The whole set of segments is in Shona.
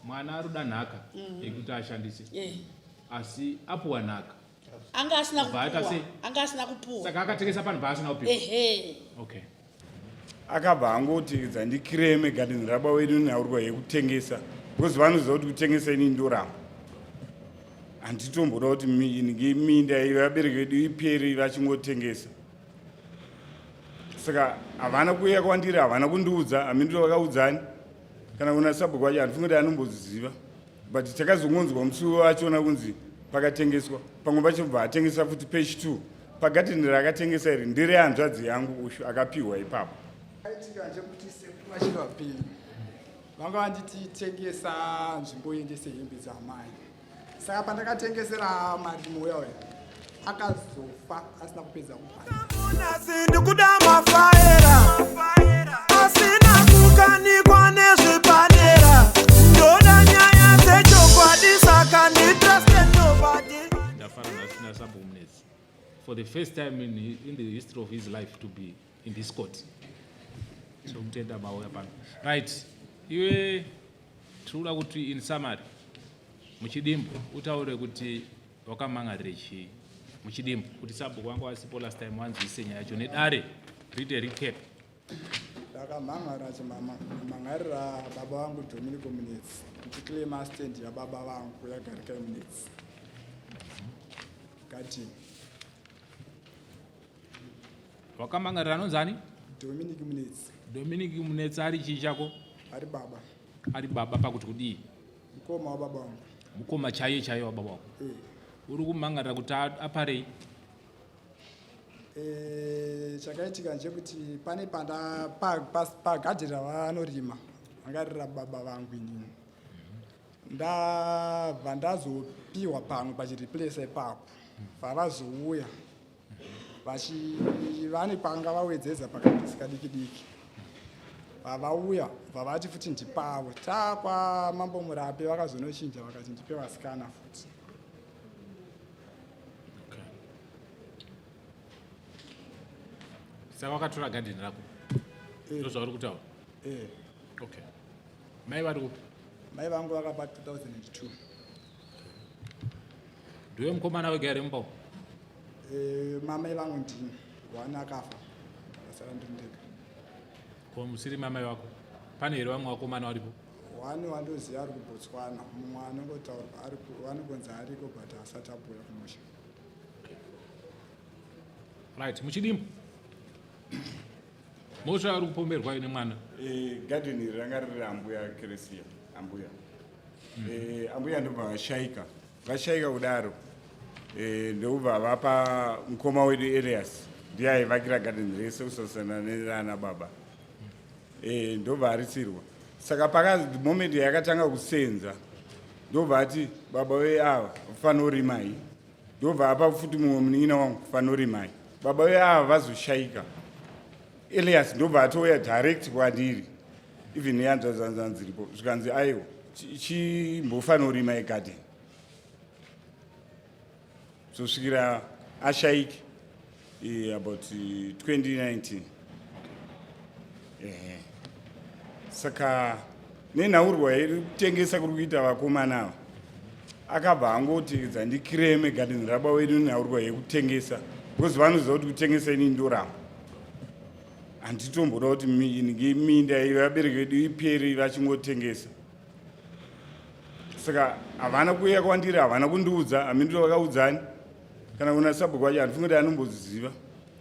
mwana aruda nhaka yekuti ashandise asi apuwa nhaka anga asina kupuwa saka akatengesa panhu paasina kupiwa. Okay. Akabva angotekedza ndikireme gadheni rababa wedu nhaurwa yekutengesa because vanoziva kuti kutengesa ini ndoramba. Handitomboda kuti minda yevabereki vedu ipere vachingotengesa. Saka havana kuuya kwandiri, havana kundiudza, hamindiro vakaudzani. Kana kuna sabhuku wacho handifungi kuti anomboziva. But takazongonzwa musuwo wachiona kunzi pakatengeswa. Pamwe pacho bva atengesa futi page 2. Pagadheni rakatengesa iri ndere hanzvadzi yangu ushu akapihwa ipapo. Aitika nchekuti sekumashirwa pili. Vanga vandititengesa nzvimbo Aendese hembe ZvaMai. Saka pandakatengesera madimoya uya akazofa asina kupedza kubhara. Ndikuda mafaera asina kukanikwa nezvepadera ndoda nyaya dzechokwadi saka nditrusted nobody. For the first time in the history of his life to be in this court. So mtenda mauya pano. Right. Iwe tinoda kuti in summary muchidimbu utaure kuti wakamangarire chii muchidimbu kuti sabhuku wangu wasipo last time wanzwise nyaya yacho nedare rite recap. Ndakamangara chimangarira baba vangu Dominic minutes ndichiclaima stand yababa vangu yagarika minutes kati wakamangarira anonzani Dominic minutes ari chii chako ari baba pakuti kudii mukoma wababa vangu mukoma chaiye wababa wako uri kumangarira kuti aparei. Chakaitika ndechekuti pane pagadhi ravanorima vangarira baba vangu inini ndabva ndazopiwa pamwe pachireplace ipapo vavazouya vane panga vawedzedza pakadisika diki diki vavauya vavati futi ndipawe takwa mambo murape vakazonochinja vakati ndipe vasikana futi. Saka wakatora gadheni rako ndozvauri kutaura. Okay. Mai vari kupi? Mai vangu vakapa 2002. Ndiwe mukomana wega here mumba? Mamai vangu ndini one akafa asara ndiri ndega. Ko musiri mamai vako pane here vamwe vakomana varipo? One wandoziva ari kuBotswana, mumwe anongotaurwa vanongonzi ariko but asati abuya kumusha. Right, muchidimbu mosva ari kupomberwa ine mwana. Gadheni ranga riri ambuya Keresia ambuya. Ambuya ndobva vashaika kudaro ndobva vapa mukoma wedu Elias ndiye aivakira gadheni rese kusosana nerana baba. Ndobva arisirwa. Saka pakazi moment yakatanga kusenza ndobva ati baba weava ufanorimai ndobva apa futi mumwe munin'ina wangu ufanorimai baba weava vazoshaika. Elias ndobva atouya direct kwandiri even yanzvazanzanzi ripo zvikanzi aiwa chimbofanorima egadheni zosvikira ashaike about 2019. Saka nenhaurwa iri kutengesa kuri kuita vakomana ava akabva angotekedza ndikireme gadheni rababa wedu nenhaurwa yekutengesa because vanoziva kuti kutengesa ini ndoramba. Handitomboda kuti minda yevabereki vedu ipere vachingotengesa. Saka havana kuuya kwandiri, havana kundiudza, hamindiro vakaudzani. Kana kuna sabhuku wacho handifungi kuti anomboziva.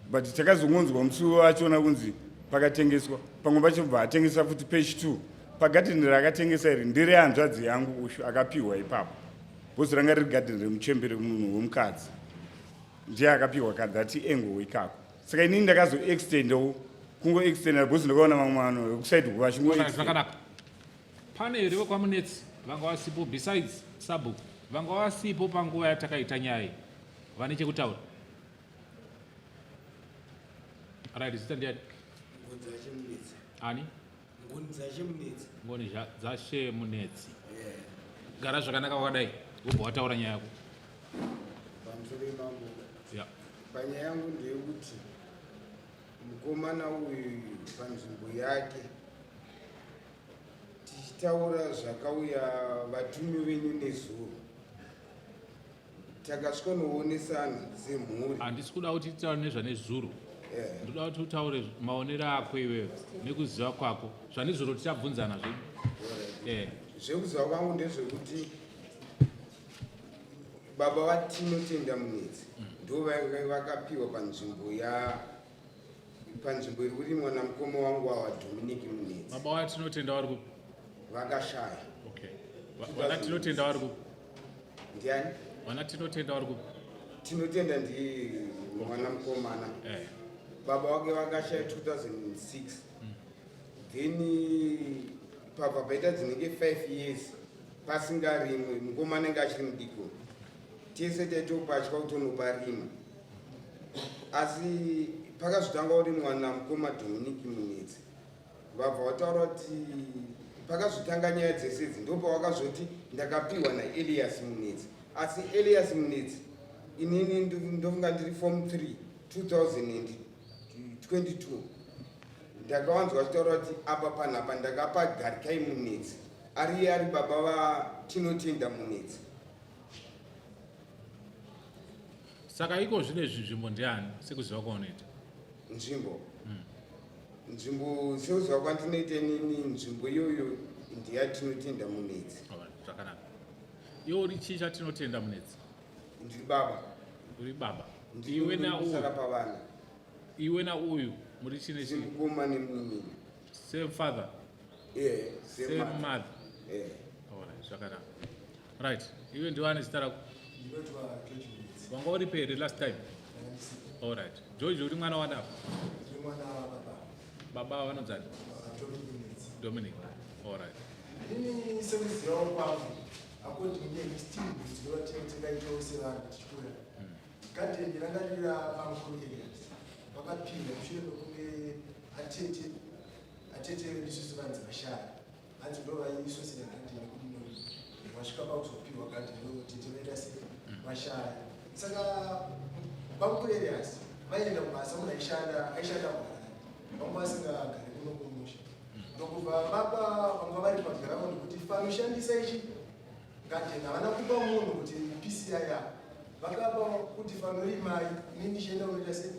But takazongonzwa musuwo wachiona kunzi pakatengeswa. Pamwe pacho bva atengesa futi page 2. Pagadheni rakatengesa iri ndere hanzvadzi yangu ushu akapihwa ipapo. Bhozi ranga riri gadheni remuchembere munhu womukadzi. Ndiye akapihwa kadzi ati engo ikako. Saka inini ndakazoextendawo kungo extenda bhozi ndakaona mamwe vanhu vekusaidi zvakanaka. Pane here vekwamunetsi vanga vasipo besides sabhuku vanga vasipo panguva yatakaita nyaya vane chekutaura. Right, zita ndiani? Ani? Ngoni zashemunetsi. Gara zvakanaka wakadai wobva wataura nyaya yako. Panyaya yangu ndeyekuti mukomana uyu panzvimbo yake tichitaura zvakauya vatumi venyu nezuro takasvika noonesana semhuri. handisi kuda kuti titaure nezvanezuro, ndoda kuti utaure maonero ako iwewe nekuziva kwako. Zvanezuro tichabvunzana zvedu. Zvekuziva kwangu ndezvekuti baba vatinotenda munetsi ndo vakapiwa panzvimbo iri kuti mwana mukoma wangu waDominic Munetsi. Baba vatinotenda vari kupi? Vakashaya. Vana tinotenda vari kupi? Ndiani? Vana tinotenda vari kupi? Tinotenda ndi mwana mukomana. Baba wake vakashaya 2006. Then pabva paita dzinenge 5 years pasingarimwe, mukomana anga achiri mudiko. Tese taitopatya kutonoparima, asi pakazotanga kuti mwana mukoma Dominic Munetsi vabva vataura kuti pakazotanga nyaya dzese idzi ndo pawakazoti ndakapiwa naElias Munetsi. Asi Elias Munetsi inini ndofunga ndiri form 3 2022 ndakawanzwa achitaura kuti apa panapa ndakapa Garikai Munetsi ari baba vatinotenda Munetsi. Saka iko zvine nzvimbo ndiani sekuziva kwaunoita? Nzvimbo sekuziva kwandinoita nini, nzvimbo iyoyo ndiyatinotenda Munetsi. Zvakanaka. Iwe uri chii chatinotenda Munetsi? Ndiri baba. Uri baba. Iwe nauyu muri chine chii? Mukoma nemunini. Same father? Same mother? Zvakanaka. Right. Iwe ndiwani zita rako? Wanga uri pere last time? Alright. George uri mwana wadapa? Baba vanonzani? Dominic. Alright. Ini sekuziva kwangu akuti mune distinct dzinotengaito sevanhu tichikura. Gadheni rangarira pamukuru Elias vakapinda mushure mekunge atete isusu vanzi vashaya hanzi ndo vaisosera gadheni kuti vasvika pakuzopiwa gadheni tete vaita sevashaya. Saka pamukuru Elias vaenda kubasa munhu aishanda mwarari vamwe vasingagari kuno kumusha ndokubva vapa vanga vari pagiraundi kuti fanoshandisa ichi gadheni havana kupa munhu kuti pisi yaya vakapa kuti fanorimai ini ndichienda kunoita se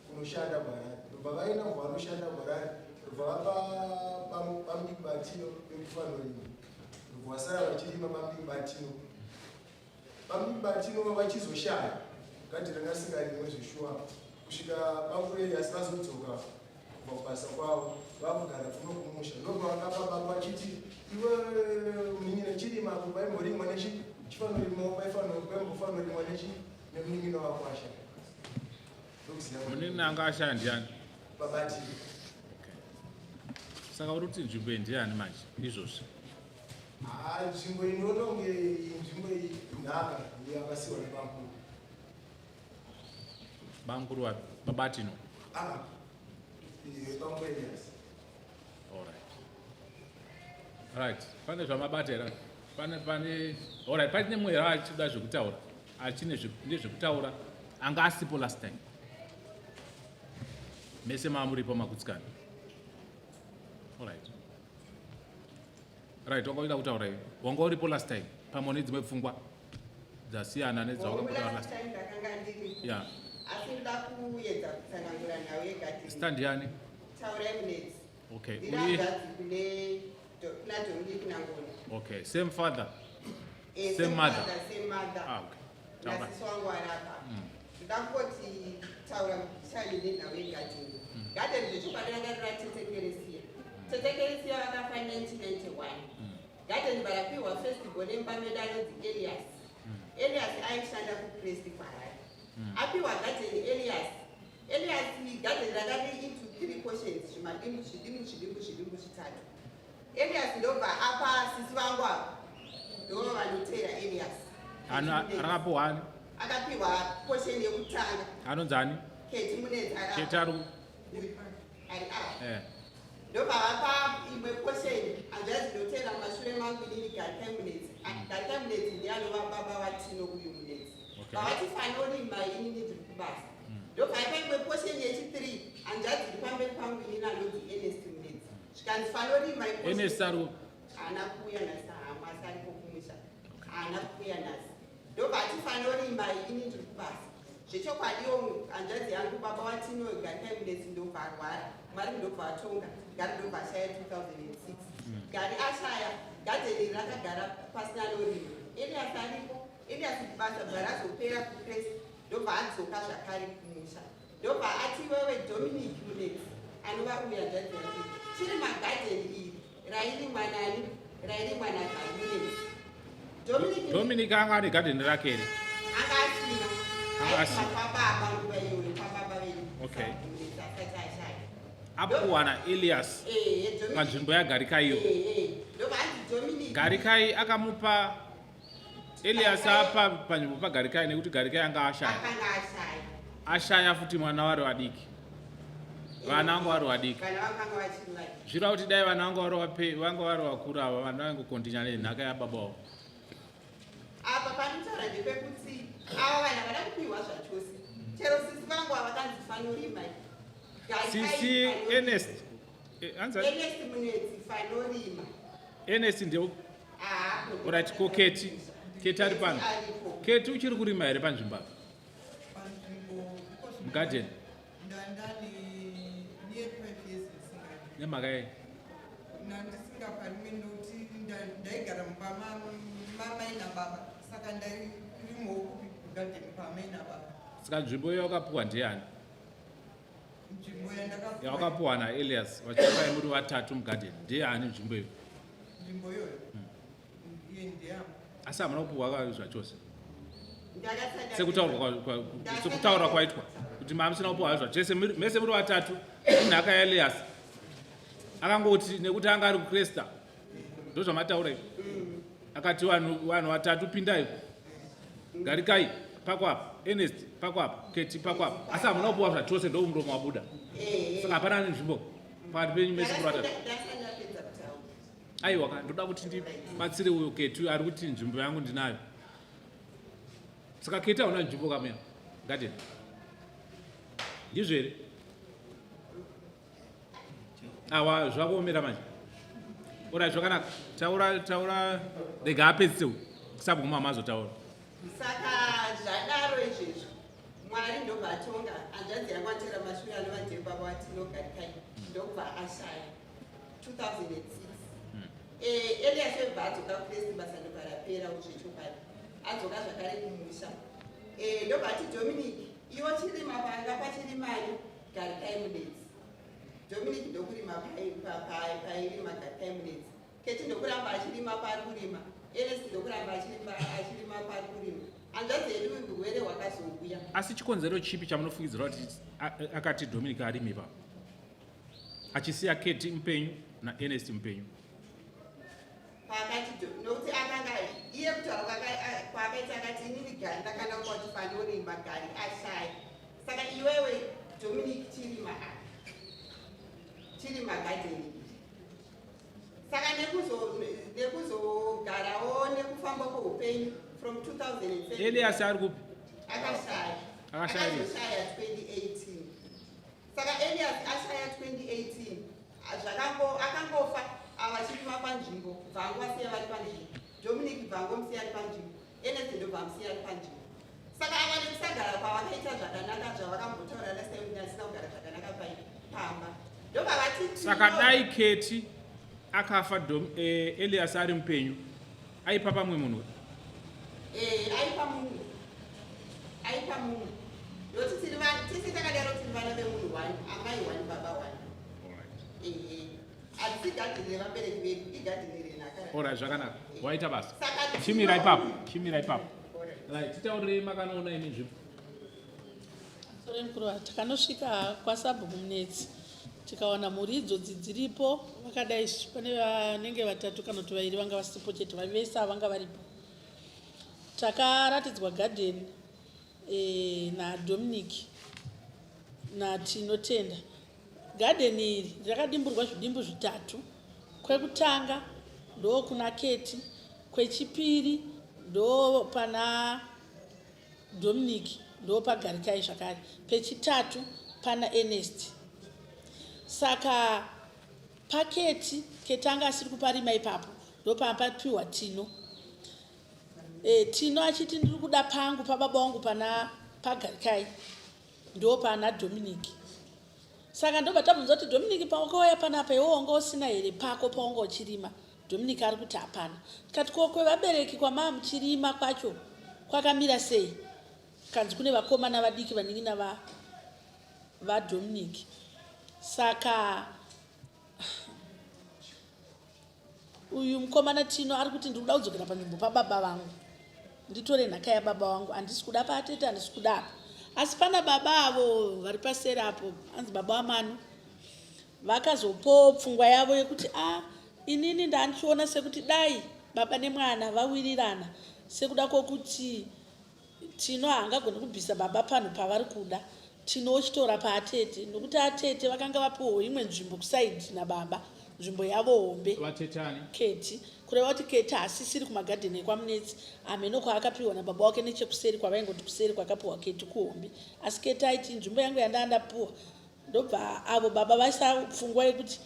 kunoshanda mwarari ndobva vaenda kubva vanoshanda mwarari ndobva vapa pambibatino pekufanorima ndobva vasara vachirima pambibatino vachizoshaya gadheni rangasingarimwe zveshuwa kusvika pamukuru Elias vazodzoka kubva kubasa kwavo vakugara kuno kumusha ndobva vakapa baba vachiti iwe munin'ina chirima apo paimborimwa chifanorimwa paimbofaноrimwa nemunin'ina wako ashaya. Munin'ina anga ashaya ndiani? Babati. Saka uri kuti nzvimbo ndiani manje izvozvi? Nzvimbo inononge nzvimbo inhaka yakasiwa nebamkuru. Bamkuru wapi? Babati no? Bamkuru Elias. Alright. Pane zvamabati here? Alright, pane mumwe here achida zvekutaura? Achine nezvekutaura anga asipo last time. Mese mamuripo makutsikana. Alright. Right, wanga uida kutaura iwe. Wanga uripo last time. Pamwe nedzimwe pfungwa dzasiyana nedzawakakutaura last time. Yeah. Asinda kuedza kutsanangura nawe gati. Stand yani? Taura Munetsi. Okay. Okay. Same father. Same mother. Same mother. Okay. Nasisi wangu warapa. Ndakoti taura chali nawe gati. Gati ndichopakangarira tetekeresia. Tetekeresia vakafa 1991. Gati ndibarapiwa festival nembamedalo Elias. Elias aishanda kupresti parari. Apiwa gadheni Elias gadheni rakari into 3 portions zvidimbu zvitatu. Elias ndobva apa sisi vangu apa ndo vanotera Elias akapiwa hani? Akapiwa portion yekutanga. Anonzani? Keti Munetsi Keti ari ndobva vapa imwe portion hanzvadzi ndotera mashure mangu inini Garikai Munetsi. Garikai Munetsi ndiye anova baba vatino uyu Munetsi. Vavati fanorima inini ndiri kubasa. Ndobva imwe portion yechi3 hanzvadzi iri pamberi pangu inini anonzi Aendese Munetsi. Zvikanzi fanorima Aendese ari haana kuuya nhasi hama asi aripo kumusha haana kuuya nhasi ndobva atifanira kurima ini ndiri kubasa zvechokwadiwo hanzvadzi yangu baba watino garikai munetsi ndobva arwara mwari ndobva atonga gari ndobva ashaya 2006 gari ashaya gadheni rakagara pasina norima elias aripo elias basa bva razopera kukresi ndobva adzoka zvakare kumusha ndobva ati wewe dominic munetsi anova uya hanzvadzi yangu chiri magadheni iri rairimwa nani rairimwa namunetsi Dominic anga ane garden rake ere akasina pababa nguva iyoyo pababa vedu Okay. asati ashaya apuwana Elias panzvimbo yagarikai iyo ndobva anzi Dominic garikai akamupa Elias apa panzvimbo pagarikai nekuti garikai anga ashaya akanga ashaya ashaya futi mwana wari wadiki vana vanga vari wadiki vana vakanga vachiri vadiki zvirava kuti dai vana vanga vari vakuru ava vana vaingokontinya nenhaka yababa wavo apa panotaura ndepekuti ava vanhu havada kupiwa zvachose chero sisi vangu havakanzi fanorima sisi Ernest Ernest munetsi fanorima Ernest ndio right ko Keti ari pano Keti uchiri kurima here panzvimbo apa mugarden nemhaka yei nandisingafanime nokuti ndaigara pamamai nababa saka ndairimowo kugadheni pamai nababa saka nzvimbo iyo wakapuwa ndiani nzvimbo yandakapuwa yawakapuwa naElias vachipai muri vatatu mugarden ndiani nzvimbo iyo nzvimbo iyoyo iye ndeyamo asi hamuna kupuwa zvachose ndakasada sekutaura kwaitwa kuti mamusina kupuwa zvachose mese muri vatatu inhaka yaElias akangoti nekuti anga ari kukresta ndozvamataura akati vanhu vatatu pindai garikai pako apa Ernest pako apa Keti pako apa asi hamuna kupuwa zvachose ndo muromo wabuda saka hapana nzvimbo pakati penyu mese muri vatatu aiwa ndoda kuti ndibatsire uyo Keti ari kuti nzvimbo yangu ndinayo saka Keti hauna nzvimbo kamea garden ndizvo here awa zvakuomera manje ora zvakanaka taura rega apedzise kusabvuma mazotaura saka zvadaro izvezvo mwari ndobva atonga hanzvadzi yangu atera mashure anova ndiye baba watinogarikai ndobva ashaya 2006 Elias webva adzoka kukresti basa ndobva rapera zvechokwadi adzoka zvakare kumusha ndobva ati Dominic iwo chirima panga pachirimani garikai munetsi Dominic ndokurima pairima garikai munetsi Keti ndokuramba achirima pari kurima Ernest ndokuramba achirima pari kurima hanzvadzi yedu urwere hwakazouya asi chikonzero chipi chamunofungidzira kuti akati Dominic arime pa achisiya Keti mupenyu naErnest mupenyu pakati nokuti akanga iye kutaura kwakaita akati inini gari ndakanda kuti fanorima gari ashaya saka iwewe Dominic chirima gadheni saka nekuzogarawo nekufamba kweupenyu from 2007 Elias ari kupi akashaya 2018 saka Elias ashaya 2018 akangofa avachirima panzvimbo bvangu vasiya vari panzvimbo Dominic bvangu musiya ari panzvimbo Ernest ndobva musiya ari panzvimbo saka ava nekusagara kwavakaita zvakanaka zvavakambotaura last time asina kugara zvakanaka pamba ndobva vati saka dai Keti akafa Elias ari mupenyu aipa pamwe munhu aipa mumwe nokuti tisi takadaro tiri vana vemunhu wani amai wani baba wani hatisi gadheni revabereki vedu igadheni renhaka ora zvakanaka waita basa chimira ipapo titaurirei makanoona ini nzvimbo sore mukuru takanosvika kwasabhuku munetsi tikaona mhuri idzodzi dziripo vakadai pane vanenge vatatu kana kuti vairi vanga vasipo chete vese vanga varipo takaratidzwa gadheni naDominic natinotenda gadheni iri rakadimburwa zvidimbu zvitatu kwekutanga ndo kuna Keti kwechipiri ndo pana Dominic ndo pagarikai zvakare pechitatu pana Ernest saka paketi Keti anga asiri kuparima ipapo ndopapapiwa Tino. Tino achiti ndiri kuda pangu pababa vangu pana pagarikai ndo pana Dominic. Saka ndobva tabvunza kuti Dominic paukauya panapa iwe wanga usina here pako paunga uchirima? Dominic ari kuti hapana. Tikati kwevabereki kwamaa muchirima kwacho kwakamira sei? Kanzi kune vakomana vadiki vanenge vaDominic. Saka uyu mukomana Tino ari kuti ndiri kuda kudzokera panzvimbo pababa vangu, nditore nhaka yababa vangu, handisi kuda paatete, handisi kuda apa. Asi pana baba avo vari paseri apo, anzi baba vaManu, vakazopo pfungwa yavo yekuti inini ndandichiona sekuti dai baba nemwana vawirirana, sekuda kwokuti Tino haangagoni kubvisa baba panhu pavari kuda, Tino ochitora paatete, nokuti atete vakanga vapiwa imwe nzvimbo kusaidhi nababa, nzvimbo yavo hombe Keti, kureva kuti Keti haasisiri kumagadheni ekwamunetsi, ameno kwaakapiwa nababa wake nechekuseri kwavaingoti kuseri kwakapiwa Keti kuhombe. Asi Keti aiti nzvimbo yangu yandaandapiwa. Ndobva avo baba vaisa pfungwa yekuti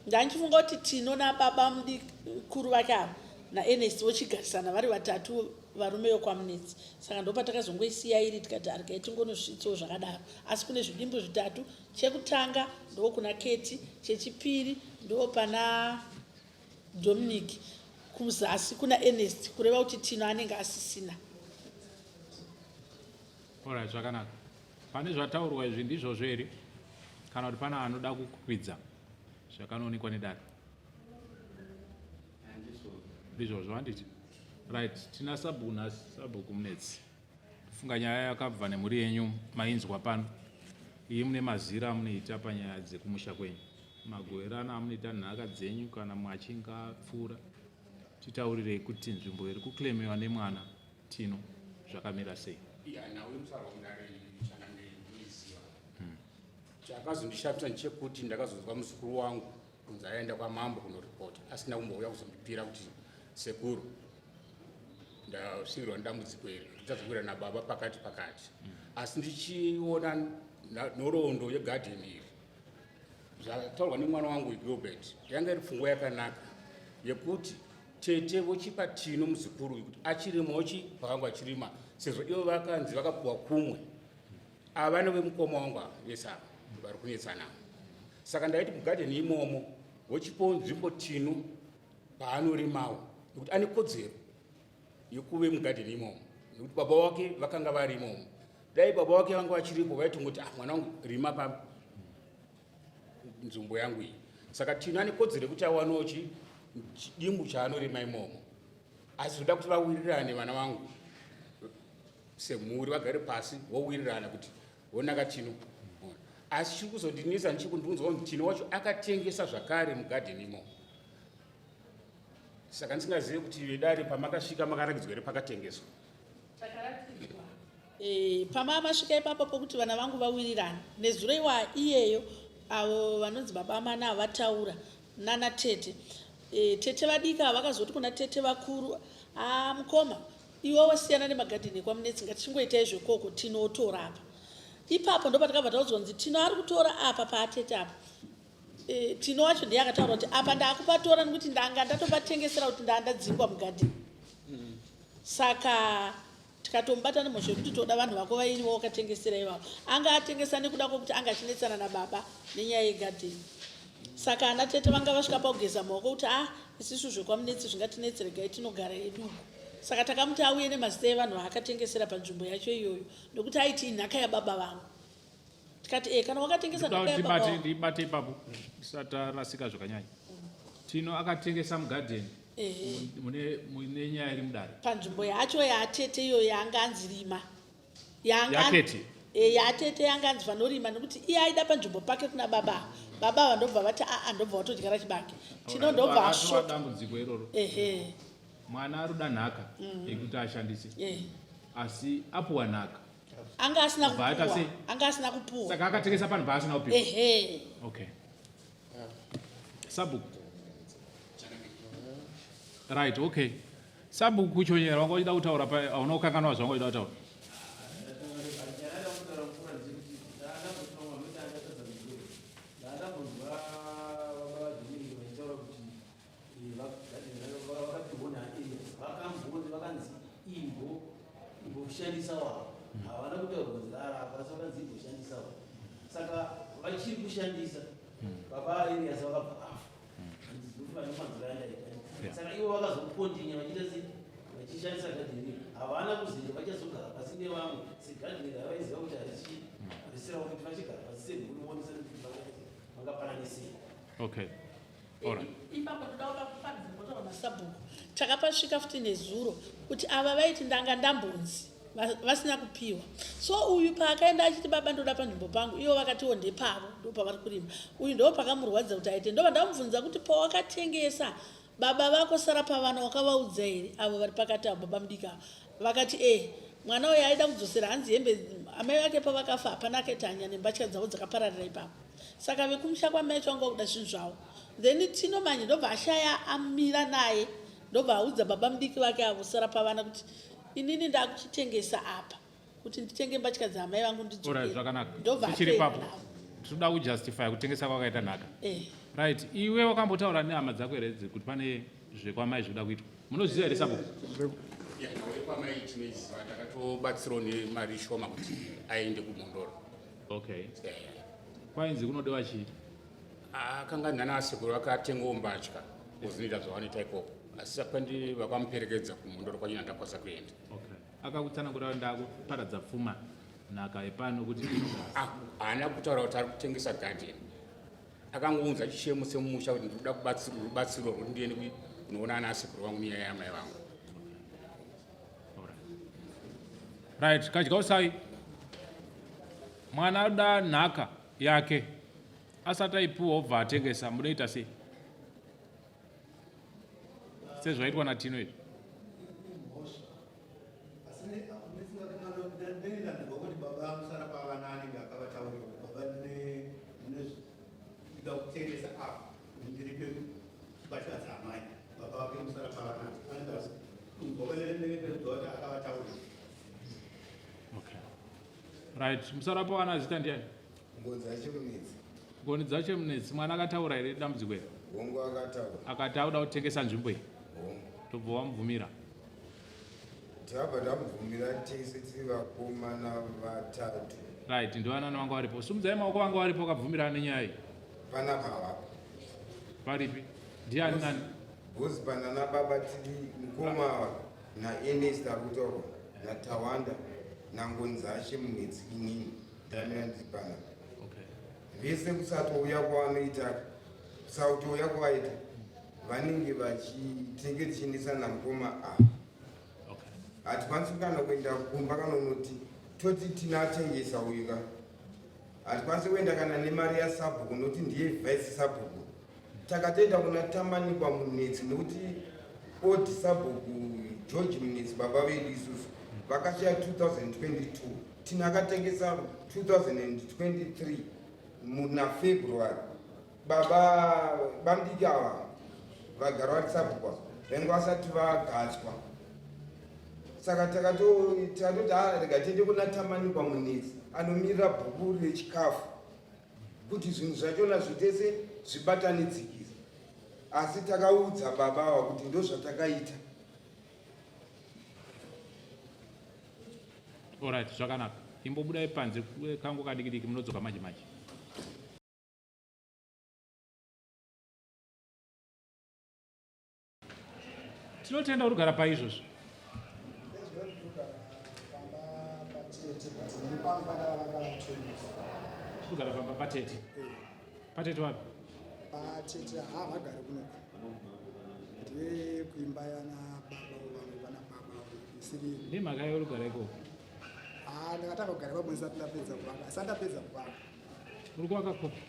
ndandichifunga kuti Tino nababa mukuru vake avo naAendese vochigarisana vari vatatu varume vekwamunetsi. Saka ndopatakazongoisiya iri tikati arikai tingonosvitsawo zvakadaro. Asi kune zvidimbu zvitatu, chekutanga ndo kuna Keti, chechipiri ndo pana Dominic, kuzasi kuna Aendese, kureva kuti Tino anenge asisina. Alright, zvakanaka. Pane zvataurwa izvi ndizvozvo here kana kuti pana anoda kukwidza zvakanoonekwa nedare? Ndizvozvo handiti? Right, tina sabhuku munetsi. Funga nyaya yakabva nemhuri yenyu mainzwa pano. Iyi mune mazira munoita panyaya dzekumusha kwenyu. Magoverana munoita nhaka dzenyu kana mwachinga pfuura. Titaurirei kuti nzvimbo iri kuklemiwa nemwana Tino zvakamira sei? Chakazondishamisa ndechekuti ndakazonzwa muzukuru wangu kunzi aenda kwamambo kunoripota, asina kumbouya kuzondipira kuti sekuru ndasvikirwa nedambudziko iri, ndichazokwira nababa pakati. Asi ndichiona nhoroondo yegadheni iri zvataurwa nemwana wangu Gilbert, yanga iri pfungwa yakanaka yekuti tete vochipa Tino muzukuru kuti achirima pakanga achirima, sezvo ivo vakanzi vakapuwa kumwe avana vemukoma wangu vese ava vari kunetsana. Saka ndaiti mugadheni imomo vochipawo nzvimbo Tino paanorimawo, nekuti ane kodzero yekuve mugadheni imomo, nekuti baba wake vakanga vari imomo. Dai baba wake vanga vachiripo vaitongoti mwana wangu rima panzvimbo yangu iyi. Saka Tino ane kodzero yekuti awanewo chidimbu chaanorima imomo. Asi zvoda kuti vawirirane vana vangu semhuri, vagare pasi vowirirana kuti vonaka Tino. Asi chiri kuzondinisa ndichikundiunzwa kuti Tino wacho akatengesa zvakare mugadheni imomo. Saka ndisingazivi kuti vedare pamakasvika makaratidzwa here pakatengeswa. Pama masvika ipapo pokuti vana vangu vawirirana nezuro iwa iyeyo avo vanonzi baba mana vataura nana tete. Tete vadika vakazoti kuna tete vakuru, mukoma iwe wasiyana nemagadheni ekwamunetsi, ngatichingoitai zvekoko Tino otora apa. Ipapo ndo patakabva taudzwa kuti Tino ari kutora apa paatete apa. Tino wacho ndiye akataura kuti apa ndakupatora nekuti ndanga ndatopatengesera kuti ndandadzingwa mugadheni. Saka tikatomubatana mhosva yekuti toda vanhu vako vairiwo wakatengesera ivavo. Anga atengesa nekuda kwokuti anga achinetsana nababa nenyaya yegadheni. Saka ana tete vanga vasvika pakugeza maoko kuti isusu zvekwamunetsi zvingatinetseregai tinogara yedu. Saka takamuti auye nemazita evanhu vaakatengesera panzvimbo yacho iyoyo, nokuti aiti nhaka yababa vangu. Tikati kana wakatengesa nhaka yababa vangu. Ndibate ipapo satarasika zvakanyanya. Tino akatengesa mugadheni mune nyaya iri mudare panzvimbo yacho yaatete iyo yanga anzi rima yaketi yatete yanga anzi vanorima, nokuti iye aida panzvimbo pake kuna baba vandobva vati ndobva watodyara chibage. Tino ndobva ashoka dambudziko iroro. Mwana aruda nhaka yekuti ashandise, asi apuwa nhaka anga asina kupuwa, saka akatengesa panhu paasina kupiwa. Okay, sabhuku right. Okay, sabhuku chonyera wanga uchida kutaura pa auna kukanganwa zvanga uchida kutaura. kushandisa wavo havana kutaura kunzi arapa saka dzigoshandisa wavo saka vachiri kushandisa baba Elias vakabva afa handizinofunga nemanzira yandaita saka ivo vakazokontinya vachiita sei vachishandisa gadheni havana kuziva vachazogara pasi nevamwe segadheni ravaiziva kuti harisira kuti vachigara pasi seguruonesa vangapanisei. Okay. Alright. Ipapo toda kufanira masabhuku takapasvika futi nezuro kuti ava vaiti ndanga ndambonzi vasina kupiwa. So uyu paakaenda achiti baba ndoda panzvimbo pangu ivo vakatiwo ndepavo ndo pavari kurima. Uyu ndo pakamurwadza kuti aite ndo vandamubvunza kuti pawakatengesa baba vako sara pavana wakavaudza here avo vari pakati avo baba mudiki avo vakati mwana uyu aida kudzosera hanzi hembe amai vake pavakafa hapana akaita hanya nembatya dzavo dzakapararira ipapo saka vekumusha kwamai changa kuda zvinhu zvavo then tinomanya ndobva ashaya amira naye ndobva audza baba mudiki vake avo sara pavana kuti inini ndakuchitengesa apa kuti nditenge mbatya dzamai vangu ndobva tinoda kujustify kutengesa kwakaita nhaka. Right, iwe wakambotaura nehama dzako here kuti pane zvekwamai zvoda kuitwa munozviziva here sabhuku? Kwamai tinoiziva takatobatsirawo nemari shoma kuti aende kumondoro. Okay. Kwainzi kunodewa chii? Akanga nanasekuru akatengawo mbatya zvinoita zvavanoita ikoko asi pandi vakamuperekedza kumondoro kwanyina ndakwasa kuenda. Akakutsanangura ndakuparadza pfuma nhaka yepano kuti haana kutaura kuti ari kutengesa gadheni akangounza chishemo semumusha kuti ndikuda kubatsirwa kuti ndiende kunoona ana asekuru vangu nenyaya yamai vangu. Right, kadyausai mwana ada nhaka yake asati aipiwa obva atengesa munoita sei sezvaitwa natino izvi? kutengesa apa ndiri pembatya dzamai baba vake musara pavanati ngovanerenekedota akavataurira. Right, musara pavana zita ndiani? Ngoni dzachemunetsi. Mwana akataura here dambudziko iri? Hongu akataura. Akati auda kutengesa nzvimbo iyi? Tobva wamubvumira? Tabva tamubvumira tese tiri vakomana vatatu. Right, ndivanana vanga varipo. Sumudzai maoko vanga varipo wakabvumirana nenyaya iyi? Pana pava. Paripi? Ndiani nani? Bosi pana nababa tiri mukoma naEndese akutaurwa naTawanda nangonzashe munetsi inini ndamira ndiri pana. Vese kusatouya kwavanoita kusatouya kwavaita vanenge vachitenge tichiendesa namukoma apa. Hatikwanisi kana kuenda kumba kanonoti toti tinatengesa uyuka. Hatikwanisi kuenda kana nemari yasabhuku noti ndiye vice sabhuku. Takatoenda kuna Tamanikwa munetsi nokuti oti sabhuku George munetsi baba vedu isusu vakashaya 2022 tinakatengesa 2023 muna February. Baba bamdiki ava vagara vari sabhuku vengu vasati vagatswa. Saka takatoti rega tiende kuna Tamanikwa munetsi anomirira bhuku rechikafu kuti zvinhu zvachona zvitese zvibatanidzikisa. Asi takaudza baba ava kuti ndo zvatakaita. Alright, zvakanaka. Imbobudai panze kangu kadiki munodzoka manje manje. Tinotenda kuti ugara paizvozvo. Kugara pamba patete. Patete wapi? Patete havagari kunoku. Ndiye kuimba yana baba vangu vana baba isiri. Ndi mhaka yorugara ikoko. Ndakataka kugara pamwe sati ndapedza kuvaka. Asati ndapedza kuvaka. Uri kuvaka kopi?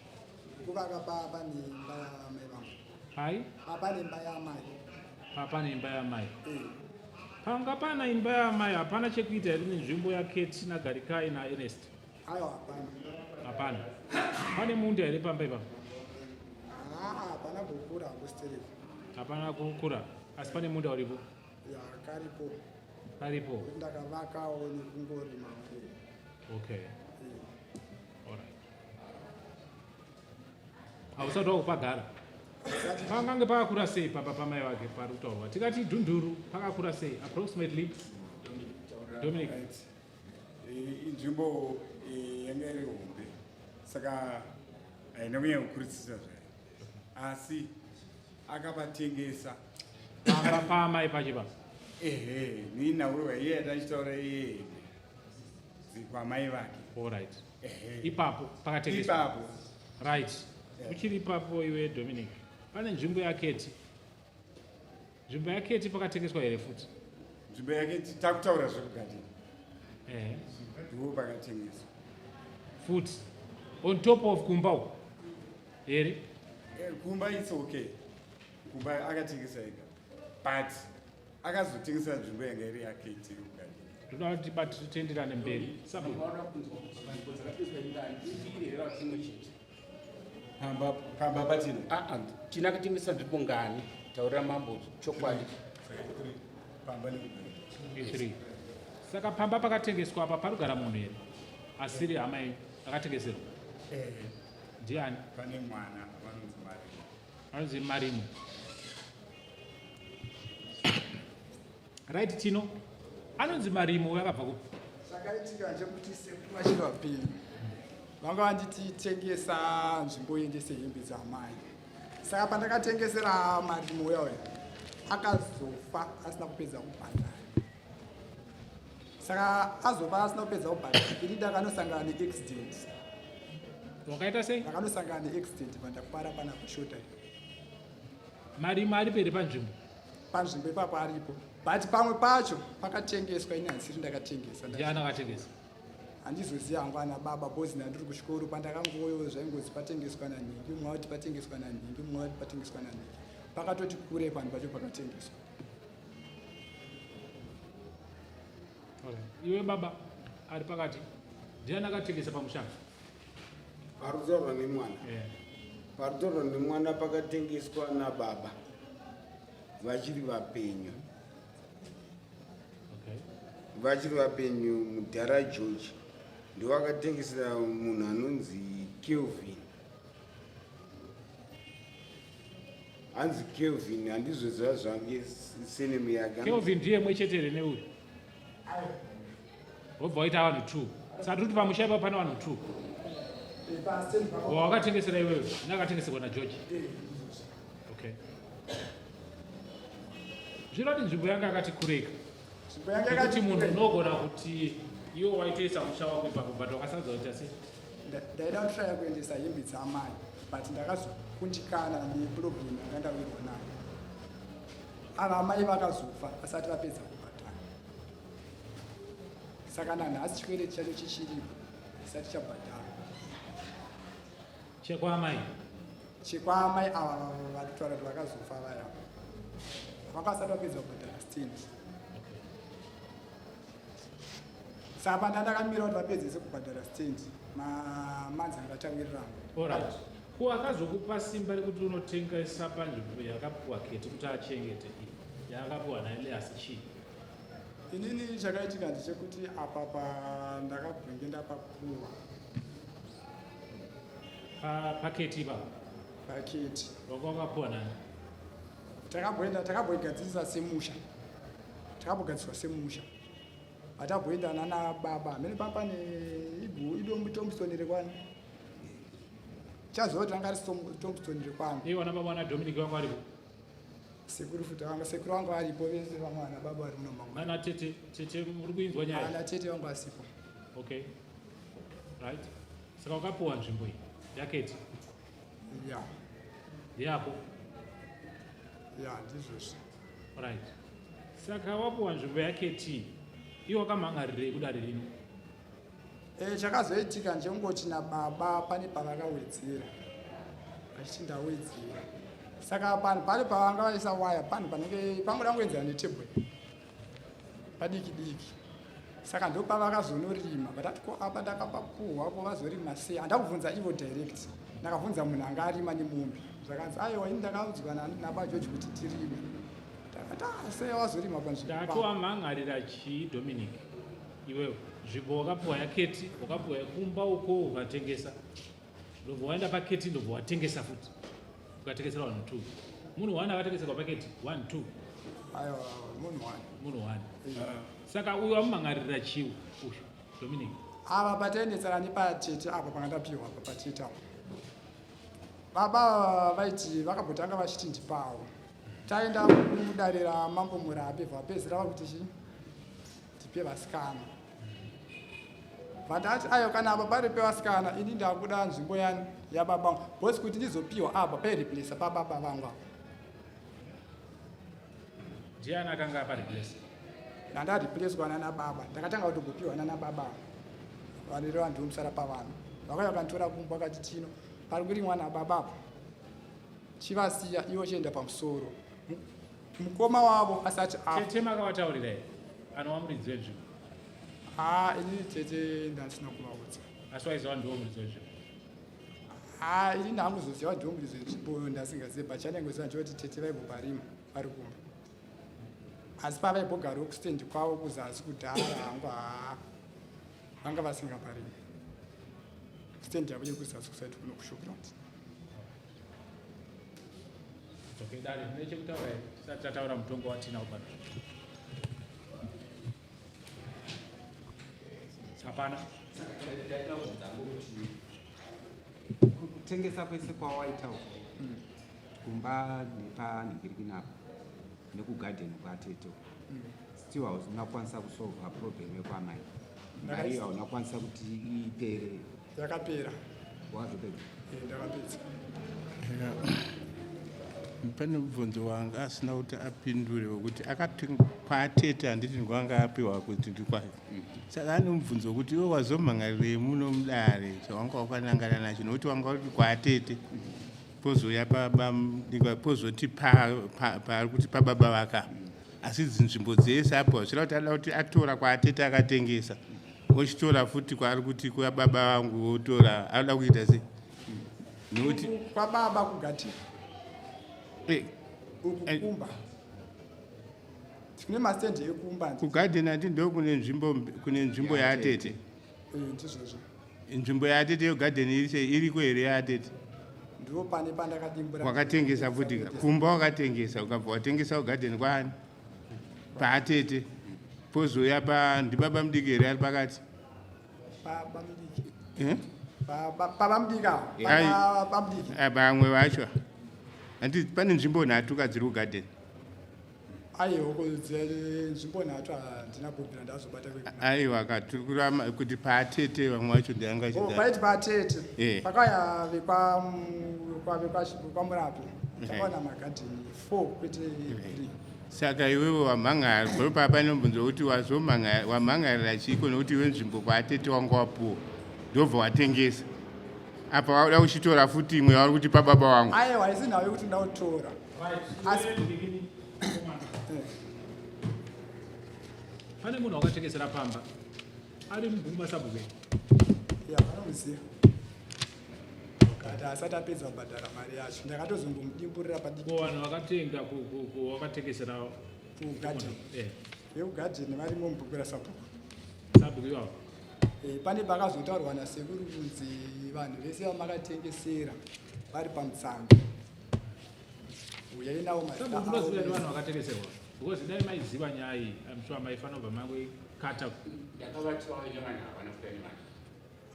Kuvaka pane imba yamai vangu. Hai? Pane imba yamai. Pane imba yamai. Panga pana imba yamai hapana chekuita here nenzvimbo yaKati naGarikai naEndese? Aiwa hapana. Hapana. Pane munda here pamba ipapo? Hapana kukura hakusitereka. Hapana kukura asi pane munda uripo? Ya karipo. Karipo. Ndakavakawo nekungorima. Okay. Alright. Hausati wakupagara? Pangange pakakura sei papa pamai vake pari kutaurwa? Tikati dhunduru pakakura sei approximately? Dominic. Inzvimbo yanga iri hombe saka haina kunyanya kukurudzisa zvayo asi akavatengesa Pamai pachipa. ehe ninaurwa iye atachitaura iye dzikwamai vake. Alright. Ipapo pakatengeswa. Ipapo. Right. Uchiri ipapo iwe Dominic. Pane nzvimbo yaketi. Nzvimbo yaketi pakatengeswa here futi. Nzvimbo yaketi takutaura zvekugadini. Ndipo pakatengeswa. Futi. On top of Kumbau. Here. Kumba it's okay. Kumba akatengesa ega. But akazotengesa nzvimbo yanga iri yaketi yokugadini. Tinoda kuti bati titenderane mberi. Pamba patino. Tina kutengesa nzvimbo ngani? Taurira mambo chokwadi. Pamba ni 3. Saka pamba pakatengeswa apa parugara munhu here. Asiri hamai akatengeserwa. Ndiani? Pane mwana vanonzi Marimo. Vanonzi Marimo. Right Tino? Anonzi Marimo yakabva kupi? Zvakaitika ndekuti sekumashirwa peni vanga vandititengesa nzvimbo Aendese hembe dzamai. Saka pandakatengesera Marimo uya akazofa asina kupedza kubhadhara. Saka azofa asina kupedza kubhadhara ini ndakanosangana neaccident. Wakaita sei? Ndakanosangana neaccident pandakupara pana kushota. Marimo ari peri panzvimbo? Panzvimbo ipapo aripo. But pamwe pacho pakatengeswa ini hansiri ndakatengesa. Ndiani akatengesa? Handizoziva hangu ana baba bhozi ndandiri kuchikoro pandakangoyo zvaingozi patengeswa nanhingi umwe wati patengeswa nanhingi umwe wati patengeswa nanhingi pakatoti kure panhu pacho pakatengeswa. Iwe baba ari pakati ndiani akatengesa pamushando? Parutaurwa nemwana. Parutaurwa nemwana pakatengeswa nababa vachiri vapenyu. Vachiri vapenyu mudhara George ndiwo akatengesera munhu anonzi Kelvin. Hanzi Kelvin handizoziva zvange senemu yake. Kelvin ndiye mwechetere neuyu. Wobva waita vanhu 2. Saka tiri kuti pamusha ipapo pane vanhu 2. Wakatengesera iwewe neakatengeserwa naGeorge. Okay. Zvinoti nzvimbo yanga yakati kureka. Kuti munhu unogona kuti iwo waitoisa musha wako ipapo but wakasadza kuti asi ndaida kutraya kuendesa hembe dzamai but ndakazokundikana neproblem yanga ndawirwa nayo. Ava mai vakazofa vasati vapedza kubhadhara. Saka nanhasi chikwereti chacho chichiripo chisati chabhadhara. Chekwamai? Chekwamai ava vari kutaura kuti vakazofa vaya vakasati vapedza kubhadhara stand. Saka pandandakamira kuti vapedzese kubhadhara stand manzi angatawirirana. Alright. Ko akazokupa simba rekuti unotengesa panzvimbo yakapiwa Keti kuti achengete iyi yaakapiwa naElias chii? Inini chakaitika ndechekuti apa pandakabvenge ndapapuwa paketi ipapo. Paketi wanga wakapiwa nani? takabhoigadzirisa semusha. Takabogadziswa semusha. Ataboenda nana baba amene papa ne idombi Thompson rekwani. Chazoti anga ri Thompson rekwani. Iwe wana baba na Dominic wangu alipo. Sekuru futa wanga sekuru wangu alipo vese vamwana baba ari muno mama. Nana tete muri kuinzwa nyaya. Ana tete wangu asipo. Okay. Right. Saka wakapiwa nzvimbo iyi yaketi. Yeah. Yako. Yeah, ndizvo. Right. Saka wapiwa nzvimbo yaketi. Iwo wakamhangarirei kudari rino? Chakazoitika njengoti nababa pane pavakawedzera. Vachiti ndawedzera. Saka panhu pari pavanga vaisa waya panhu panenge pangoda kuwedzera netebhuri. Padiki diki. Saka ndo pavakazonorima. Vatati ko apa ndakapapuhwa ko vazorima sei? Handakubvunza ivo direct. Ndakabvunza munhu anga arima nemombe. Zvakanzi aiwa ini ndakaudzwa nabaJeorge kuti tirime. Sei wazorima panzvimbo? Ndatoamhangarira chii Dominic? Iwewe nzvimbo wakapiwa yaketi, wakapiwa yakumba uko ukatengesa. Ndobva waenda paketi ndobva watengesa futi. Ukatengesera vanhu 2. Munhu wana akatengeserwa paketi 1 2. aiwa munhu wani saka uyu wamumangarira chiwo uyu Dominic ava pataendesana nepatete apa pangandapiwa apa patete apa baba vaiti vakambotanga vachiti ndipawo taenda mudarira mambo murape vapedzira vakuti chi tipe vasikana vandati ayo kana apa pari pevasikana ini ndakuda nzvimbo yani yababa vangu bhosi kuti ndizopiwa apa paireplesa pababa vangu ndiani akanga pariplesa ndandarepleswa nana baba ndakatanga kutogopiwa nana baba vanere vantu vomusara pavanhu vakauya vakanditora kumba vakati tino pari kuri mwana babapo chivasiya iwo chienda pamusoro mukoma wavo asati tete makavataurira here anowa muridzi wezvinhu inini tete ndasina kuvaudza asi waiziva ndiwo muridzi wezvinhu ini ndanguzoziva ndiwo muridzi wezvipo ndasingazivi pachanengoziva ndichoti tete vaibhoparima vari kumba asi pavaibhogarawo kustendi kwavo kuzasi kudhara hangu vanga vasingaparimi stendi yavo yekuzasi kusaiti kuno kushoprati okay dare nechekutaura here tisati tataura mutongo watinao pano hapana kutengesa kwese kwawaita kumba nepanhingirikinapa nekugadheni kwateto still hausingakwanisa kusolva problem yekwamai mari haunakwanisa kuti ipere yakapera wazopedza ndakapedza pane mubvunzo wanga asina kuti apindure wekuti akati kwatete handiti ndwanga apiwa kuti ndikwayo saka ane mubvunzo wekuti iwe wazomhangarirei muno mudare chawanga wakanangana nacho nokuti wanga uri kwatete pozoya pozoti pari kuti pababa vaka asi nzvimbo dzese apo zvirava kuti ada kuti atora kwatete akatengesa ochitora futi kwaari kuti kwababa vangu otora anoda kuita sei nokuti kwababa kugati ukukumba tine mastendi ekumba kugadheni ati ndo kune nzvimbo yaatete ndizvozvo nzvimbo yaatete yogadheni iriko here yaatete ndo pane pandakadimbura wakatengesa futi kumba wakatengesa ukabva watengesa kugadheni kwaani paatete pozoya ndibaba mudiki here ari pakati baba mudiki baba mudika pamudiki vamwe vacho handi pane nzvimbo nhatu kadziri kugadheni aiwa nzvimbo nhatu handina bhobhira ndazobata aiwa katurikura kuti paatete vamwe vacho ndiangapaiti paatete pakauya vekwamurapi takaona magadheni 4 kwete 3 saka iwewe wamhangara goropa pane mubvunzo wekuti wamhangarira chiko nokuti iwe nzvimbo kwaatete wanga wapuwa ndobva watengesa apa wauda kuchitora futi imwe wauri kuti pababa wangu aiwa isi nhau yekuti ndautora pane munhu wakatengesera pamba ari mubhuma sabhuke vanomuziva kati asati apedza kubhadhara mari yacho ndakatozongomudimburira padikowanhu vakatenga wakatengesera kugadheni vekugadheni varimo mubhukira sabhuku ivavo pane pakazotaurwa nasekuru kunzi vanhu vese vamakatengesera vari pamutsanga uyai navo mazitaaunoziva nevanhu vakatengeserwa because dai maiziva nyaya iyi amsure maifanira kubva mangoikata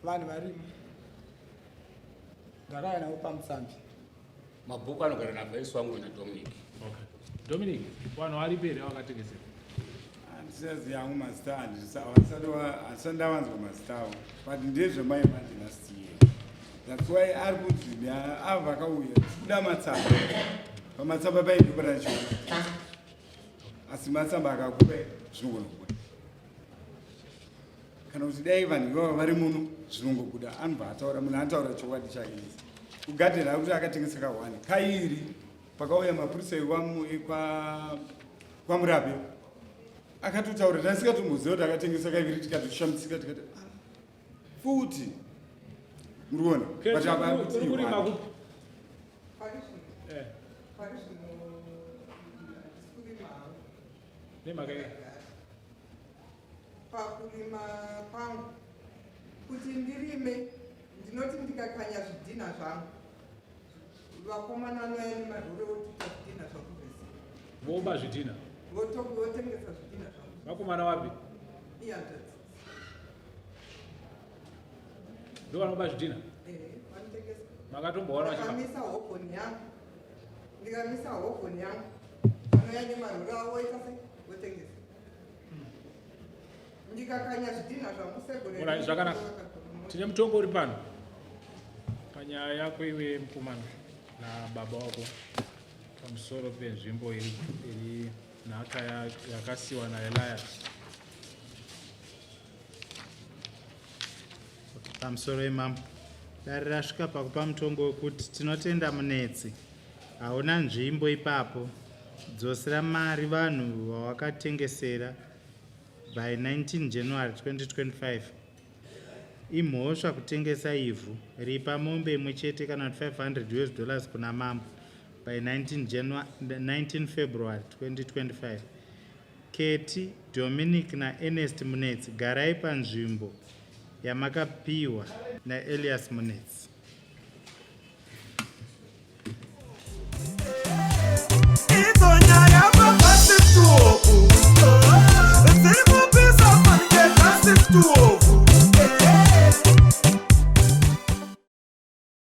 vanhu varimo ndakauya navo pamutsambi mabhuku anogara navhaisi wangu nadominic dominic vanhu vari pere vakatengesera handisazivi yangu mazita handisati ndavanzwa mazita avo but ndezvemai madynasty that's why ari kunzi avo vakauya kuda matsamba pamatsamba paidhibura chio asi matsamba akakupa zvinongonokuda kana kuti dai vanhu ivava vari muno zvinongokuda anobva ataura munhu anotaura chokwadi chake kugadheni akuti akatengeseka 1 kairi pakauya mapurisa kwamurape akatotaura tasingatomuziva kuti akatengesa kaiviri tikatoshamisika tikati futi muriona pakurima kwangu kuti ndirime ndinoti ndikakanya zvidhina zvangu vakomana noyani marhure otuta zvidhina zvakuvesi voba zvidhina votengesa zvidhina zvangu vakomana wapi ihanzvadzi ndo vanoba zvidhina vanotengesa makatomboona ndikamisa hofoni yangu vanouya nemarori avo voita sei votengesa ndikakanya zvidhina zvangu Alright, zvakanaka. Tine mutongo uri pano panyaya yako iwe mukomana nababa wako pamusoro penzvimbo iri nhaka yakasiwa naElias. Pamusoro imamo dare rasvika pakupa mutongo wekuti tinotenda munetsi hauna nzvimbo ipapo, dzosera mari vanhu vawakatengesera by 19 January 2025. Imhosva kutengesa ivhu ripa mombe imwe chete kana $500 kuna mambo by 19 February 2025. Keti, Dominic na Ernest Munetsi, garai panzvimbo yamakapiwa naElias Munetsi.